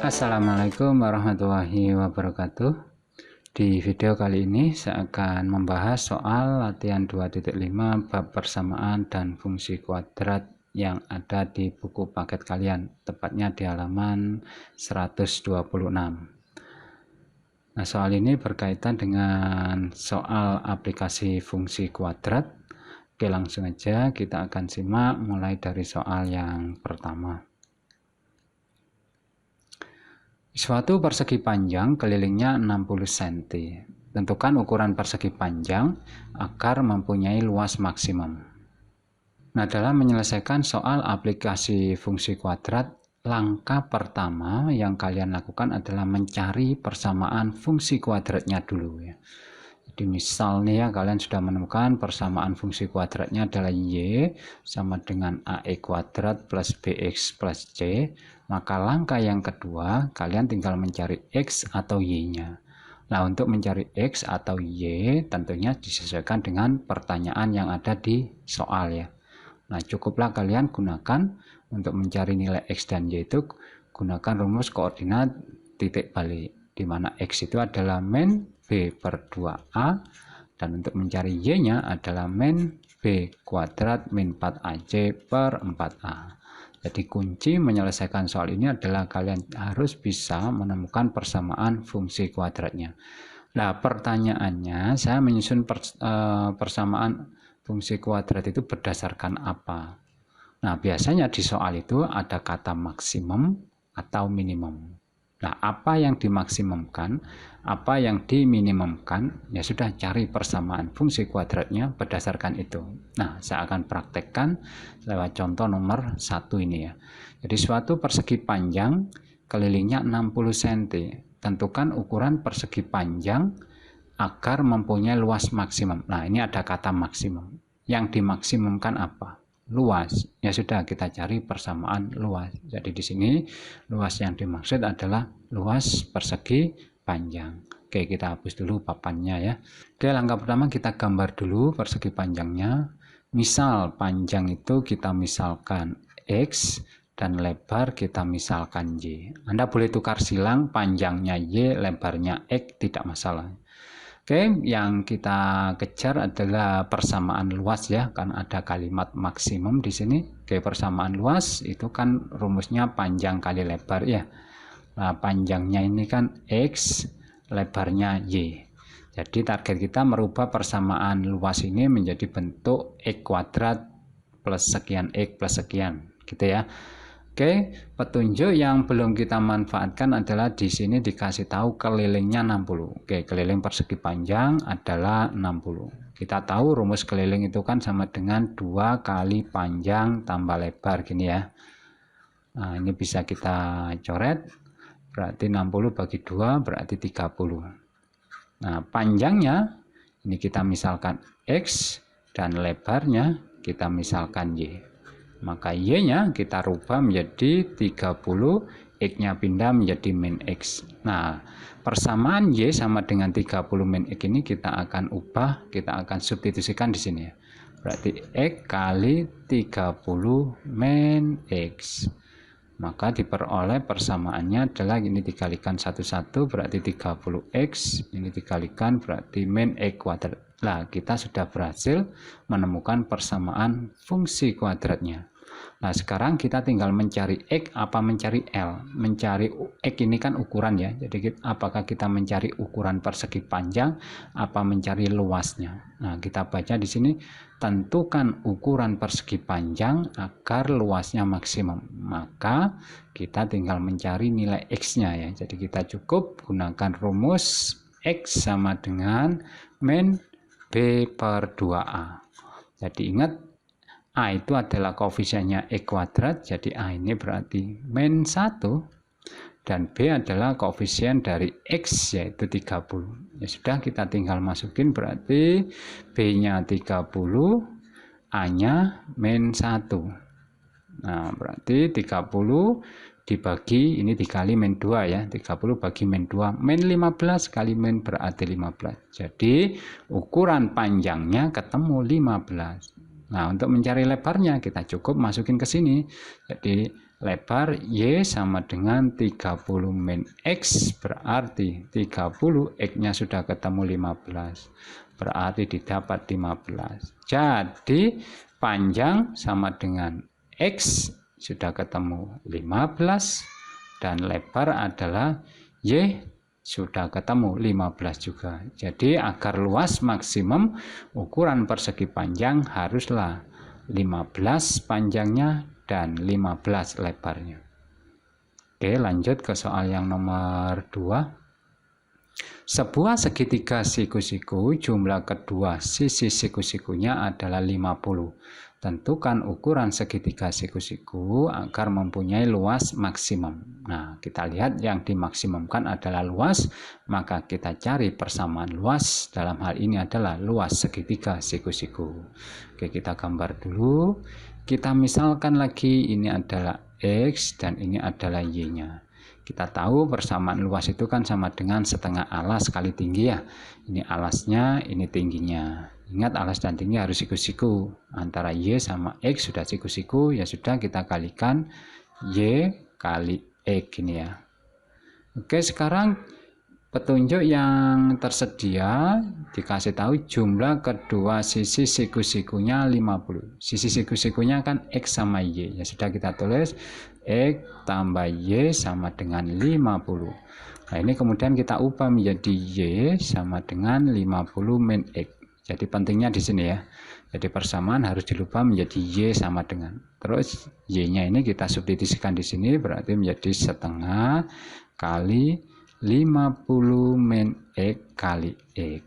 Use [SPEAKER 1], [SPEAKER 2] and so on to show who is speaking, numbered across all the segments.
[SPEAKER 1] Assalamualaikum warahmatullahi wabarakatuh. Di video kali ini saya akan membahas soal latihan 2.5 bab persamaan dan fungsi kuadrat yang ada di buku paket kalian, tepatnya di halaman 126. Nah, soal ini berkaitan dengan soal aplikasi fungsi kuadrat. Oke, langsung aja kita akan simak mulai dari soal yang pertama. Suatu persegi panjang kelilingnya 60 cm. Tentukan ukuran persegi panjang agar mempunyai luas maksimum. Nah, dalam menyelesaikan soal aplikasi fungsi kuadrat, langkah pertama yang kalian lakukan adalah mencari persamaan fungsi kuadratnya dulu ya. Jadi misal nih ya, kalian sudah menemukan persamaan fungsi kuadratnya adalah Y sama dengan AE kuadrat plus BX plus C, maka langkah yang kedua kalian tinggal mencari X atau Y-nya. Nah, untuk mencari X atau Y tentunya disesuaikan dengan pertanyaan yang ada di soal ya. Nah, cukuplah kalian gunakan untuk mencari nilai X dan Y itu gunakan rumus koordinat titik balik, di mana X itu adalah min B per 2A, dan untuk mencari Y-nya adalah min B kuadrat min 4AC per 4A. Jadi kunci menyelesaikan soal ini adalah kalian harus bisa menemukan persamaan fungsi kuadratnya. Nah, pertanyaannya, saya menyusun persamaan fungsi kuadrat itu berdasarkan apa? Nah, biasanya di soal itu ada kata maksimum atau minimum. Nah, apa yang dimaksimumkan, apa yang diminimumkan, ya sudah cari persamaan fungsi kuadratnya berdasarkan itu. Nah, saya akan praktekkan lewat contoh nomor 1 ini ya. Jadi suatu persegi panjang kelilingnya 60 cm. Tentukan ukuran persegi panjang agar mempunyai luas maksimum. Nah, ini ada kata maksimum. Yang dimaksimumkan apa? Luas. Ya sudah, kita cari persamaan luas. Jadi di sini luas yang dimaksud adalah luas persegi panjang. Oke, kita hapus dulu papannya ya. Oke, langkah pertama kita gambar dulu persegi panjangnya. Misal panjang itu kita misalkan X dan lebar kita misalkan Y. Anda boleh tukar silang, panjangnya Y, lebarnya X, tidak masalah. Oke, yang kita kejar adalah persamaan luas ya, kan ada kalimat maksimum di sini. Oke, persamaan luas itu kan rumusnya panjang kali lebar ya. Nah, panjangnya ini kan X, lebarnya Y. Jadi target kita merubah persamaan luas ini menjadi bentuk X kuadrat plus sekian X plus sekian, gitu ya. Oke, petunjuk yang belum kita manfaatkan adalah di sini dikasih tahu kelilingnya 60. Oke, keliling persegi panjang adalah 60. Kita tahu rumus keliling itu kan sama dengan 2 kali panjang tambah lebar gini ya. Nah, ini bisa kita coret. Berarti 60 bagi 2 berarti 30. Nah, panjangnya ini kita misalkan X dan lebarnya kita misalkan Y. Maka Y-nya kita rubah menjadi 30, X-nya pindah menjadi min X. Nah, persamaan Y sama dengan 30 min X ini kita akan ubah, kita akan substitusikan di sini ya. Berarti X kali 30 min X. Maka diperoleh persamaannya adalah ini dikalikan 1 berarti 30X, ini dikalikan berarti min X kuadrat. Nah, kita sudah berhasil menemukan persamaan fungsi kuadratnya. Nah, sekarang kita tinggal mencari X apa mencari L. Mencari X ini kan ukuran ya. Jadi apakah kita mencari ukuran persegi panjang apa mencari luasnya. Nah, kita baca di sini, tentukan ukuran persegi panjang agar luasnya maksimum. Maka kita tinggal mencari nilai X-nya ya. Jadi kita cukup gunakan rumus X sama dengan min B per 2A. Jadi ingat, A itu adalah koefisiennya X kuadrat, jadi A ini berarti min 1, dan B adalah koefisien dari X yaitu 30. Ya sudah, kita tinggal masukin berarti B-nya 30, A-nya min 1. Nah, berarti 30 dibagi, ini dikali min 2 ya, 30 bagi min 2, min 15 kali min berarti 15. Jadi ukuran panjangnya ketemu 15. Nah, untuk mencari lebarnya kita cukup masukin ke sini. Jadi lebar Y sama dengan 30 min X, berarti 30 X-nya sudah ketemu 15. Berarti didapat 15. Jadi panjang sama dengan X sudah ketemu 15 dan lebar adalah Y sudah ketemu 15 juga. Jadi agar luas maksimum ukuran persegi panjang haruslah 15 panjangnya dan 15 lebarnya. Oke, lanjut ke soal yang nomor 2. Sebuah segitiga siku-siku, jumlah kedua sisi siku-sikunya adalah 50. Tentukan ukuran segitiga siku-siku agar mempunyai luas maksimum. Nah, kita lihat yang dimaksimumkan adalah luas, maka kita cari persamaan luas. Dalam hal ini adalah luas segitiga siku-siku. Oke, kita gambar dulu. Kita misalkan lagi ini adalah X dan ini adalah Y-nya. Kita tahu persamaan luas itu kan sama dengan setengah alas kali tinggi ya. Ini alasnya, ini tingginya. Ingat alas dan tinggi harus siku-siku. Antara Y sama X sudah siku-siku, ya sudah kita kalikan Y kali X ini ya. Oke, sekarang petunjuk yang tersedia dikasih tahu jumlah kedua sisi siku-sikunya 50. Sisi siku-sikunya kan X sama Y. Ya sudah kita tulis X tambah Y sama dengan 50. Nah, ini kemudian kita ubah menjadi Y sama dengan 50 min X. Jadi pentingnya di sini ya. Jadi persamaan harus dirubah menjadi Y sama dengan. Terus Y-nya ini kita substitusikan di sini berarti menjadi setengah kali 50 min X kali X.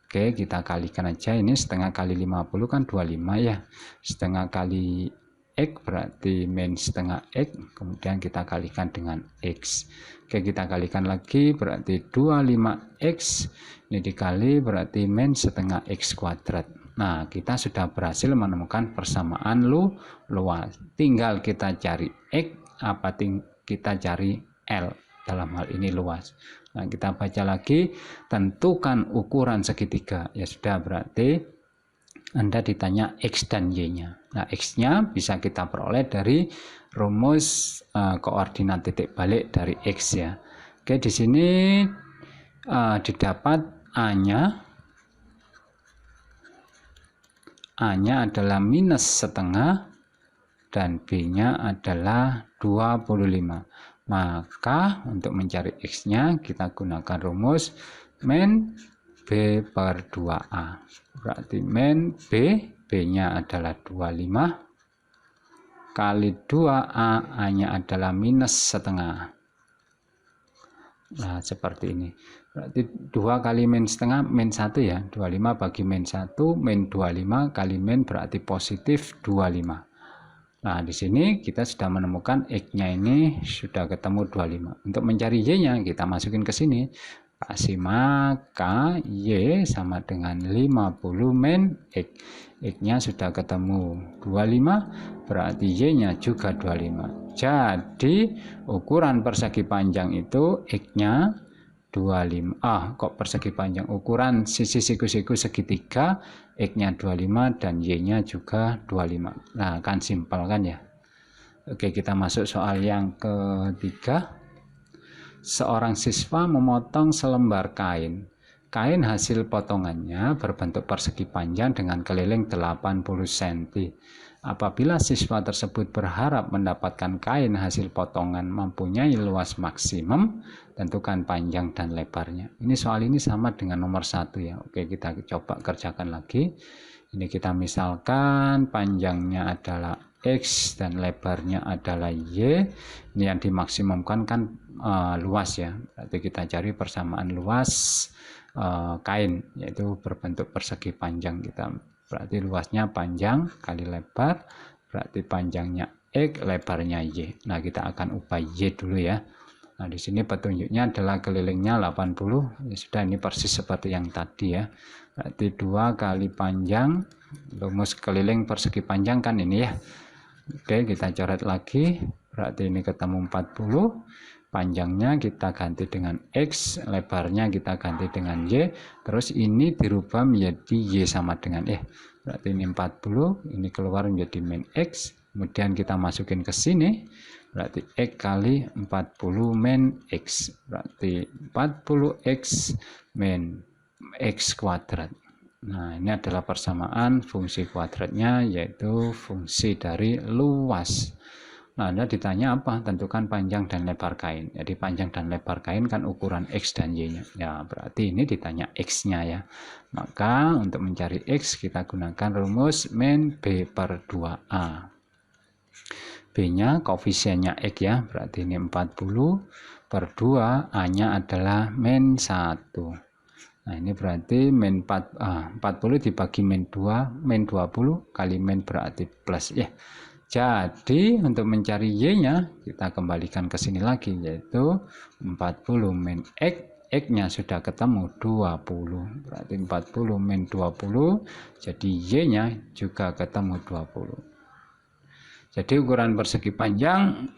[SPEAKER 1] Oke, kita kalikan aja, ini setengah kali 50 kan 25 ya. Setengah kali X berarti min setengah X, kemudian kita kalikan dengan X. Oke, kita kalikan lagi berarti 25X, ini dikali berarti min setengah X kuadrat. Nah, kita sudah berhasil menemukan persamaan luas. Tinggal kita cari X, kita cari L. Dalam hal ini luas. Nah, kita baca lagi, tentukan ukuran segitiga. Ya sudah, berarti Anda ditanya X dan Y-nya. Nah, X-nya bisa kita peroleh dari rumus koordinat titik balik dari X ya. Oke, di sini didapat A-nya adalah minus setengah dan B-nya adalah 25. Maka untuk mencari X-nya kita gunakan rumus min B per 2A. Berarti min B-nya adalah 25 kali 2A, A-nya adalah minus setengah. Nah, seperti ini. Berarti 2 kali min setengah, min 1 ya. 25 bagi min 1, min 25 kali min berarti positif 25. Nah, di sini kita sudah menemukan X-nya ini sudah ketemu 25. Untuk mencari Y-nya kita masukin ke sini. Kasih maka Y sama dengan 50 min X. X-nya sudah ketemu 25, berarti Y-nya juga 25. Jadi ukuran persegi panjang itu X-nya 25. Kok persegi panjang? Ukuran sisi siku-siku segitiga X-nya 25 dan Y-nya juga 25. Nah, kan simpel kan ya. Oke, kita masuk soal yang ketiga. Seorang siswa memotong selembar kain. Kain hasil potongannya berbentuk persegi panjang dengan keliling 80 cm. Apabila siswa tersebut berharap mendapatkan kain hasil potongan mempunyai luas maksimum, tentukan panjang dan lebarnya. Ini soal ini sama dengan nomor 1 ya. Oke, kita coba kerjakan lagi. Ini kita misalkan panjangnya adalah X dan lebarnya adalah Y. Ini yang dimaksimumkan kan luas ya. Berarti kita cari persamaan luas kain, yaitu berbentuk persegi panjang. Kita berarti luasnya panjang kali lebar, berarti panjangnya X, lebarnya Y. Nah, kita akan ubah Y dulu ya. Nah, di sini petunjuknya adalah kelilingnya 80. Ya sudah, ini persis seperti yang tadi ya. Berarti 2 kali panjang, rumus keliling persegi panjang kan ini ya. Oke, kita coret lagi. Berarti ini ketemu 40. Panjangnya kita ganti dengan X, lebarnya kita ganti dengan Y. Terus ini dirubah menjadi Y sama dengan berarti ini 40, ini keluar menjadi min X, kemudian kita masukin ke sini, berarti X kali 40 min X, berarti 40X min X kuadrat. Nah, ini adalah persamaan fungsi kuadratnya, yaitu fungsi dari luas. Nah, Anda ditanya apa? Tentukan panjang dan lebar kain. Jadi panjang dan lebar kain kan ukuran X dan Y-nya. Ya, berarti ini ditanya X-nya ya. Maka untuk mencari X kita gunakan rumus min B per 2A. B-nya koefisiennya X ya, berarti ini 40 per 2, A-nya adalah min 1. Nah, ini berarti min 40 dibagi min 2, min 20 kali min berarti plus ya. Jadi untuk mencari Y-nya kita kembalikan ke sini lagi, yaitu 40 min X, X-nya sudah ketemu 20, berarti 40 min 20, jadi Y-nya juga ketemu 20. Jadi ukuran persegi panjang,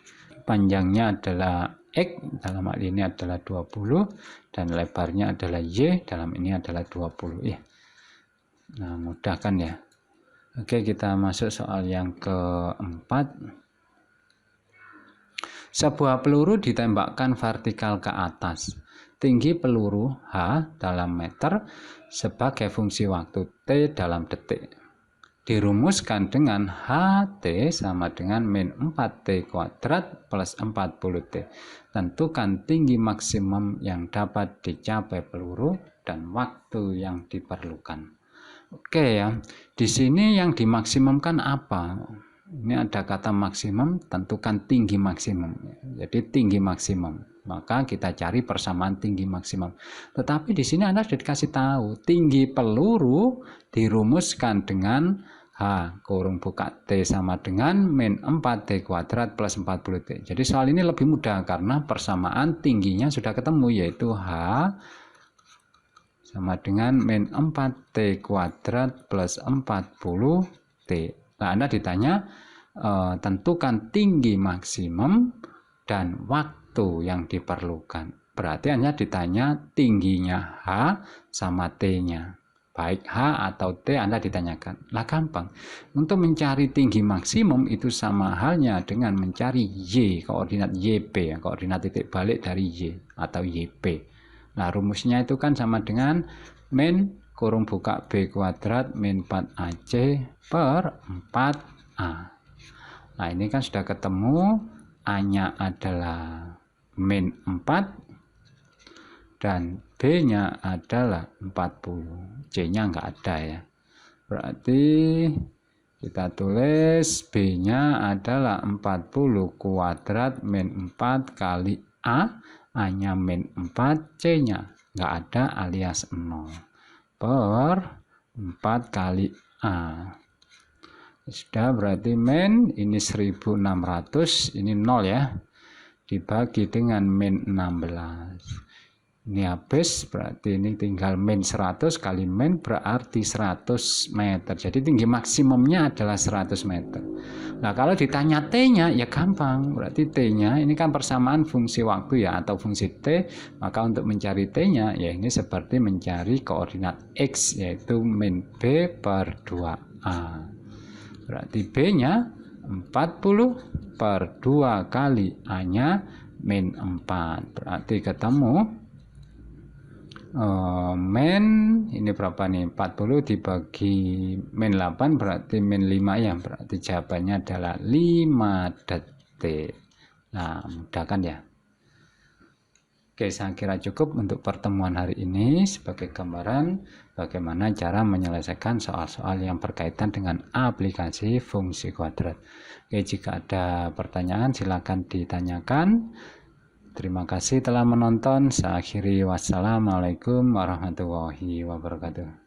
[SPEAKER 1] panjangnya adalah X, dalam hal ini adalah 20, dan lebarnya adalah Y, dalam ini adalah 20 ya. Nah, mudah kan ya. Oke, kita masuk soal yang keempat. Sebuah peluru ditembakkan vertikal ke atas. Tinggi peluru H dalam meter sebagai fungsi waktu T dalam detik. Dirumuskan dengan HT sama dengan min 4T kuadrat plus 40T. Tentukan tinggi maksimum yang dapat dicapai peluru dan waktu yang diperlukan. Oke ya, di sini yang dimaksimumkan apa? Ini ada kata maksimum, tentukan tinggi maksimum. Jadi tinggi maksimum. Maka kita cari persamaan tinggi maksimum. Tetapi di sini Anda sudah dikasih tahu, tinggi peluru dirumuskan dengan H kurung buka T sama dengan min 4T kuadrat plus 40T. Jadi soal ini lebih mudah karena persamaan tingginya sudah ketemu, yaitu H sama dengan min 4T kuadrat plus 40T. Nah, Anda ditanya tentukan tinggi maksimum dan waktu yang diperlukan. Berarti Anda ditanya tingginya H sama T-nya. Baik H atau T Anda ditanyakan. Lah gampang. Untuk mencari tinggi maksimum itu sama halnya dengan mencari Y, koordinat YP, koordinat titik balik dari Y atau YP. Nah, rumusnya itu kan sama dengan min kurung buka B kuadrat min 4AC per 4A. Nah, ini kan sudah ketemu. A-nya adalah min 4 dan B-nya adalah 40. C-nya enggak ada ya. Berarti kita tulis B-nya adalah 40 kuadrat min 4 kali A. A-nya min 4, C-nya enggak ada alias 0. Per 4 kali A. Sudah, berarti min ini 1600, ini 0 ya. Dibagi dengan min 16. Ini habis, berarti ini tinggal min 100 kali min berarti 100 meter. Jadi tinggi maksimumnya adalah 100 meter. Nah, kalau ditanya T-nya ya gampang. Berarti T-nya ini kan persamaan fungsi waktu ya atau fungsi T. Maka untuk mencari T-nya ya ini seperti mencari koordinat X, yaitu min B per 2A. Berarti B-nya 40 per 2 kali A-nya min 4. Berarti ketemu min ini berapa nih, 40 dibagi min 8 berarti min 5 ya, berarti jawabannya adalah 5 detik. Nah, mudah kan ya. Oke, saya kira cukup untuk pertemuan hari ini sebagai gambaran bagaimana cara menyelesaikan soal-soal yang berkaitan dengan aplikasi fungsi kuadrat. Oke, jika ada pertanyaan silakan ditanyakan. Terima kasih telah menonton. Saya akhiri, wassalamualaikum warahmatullahi wabarakatuh.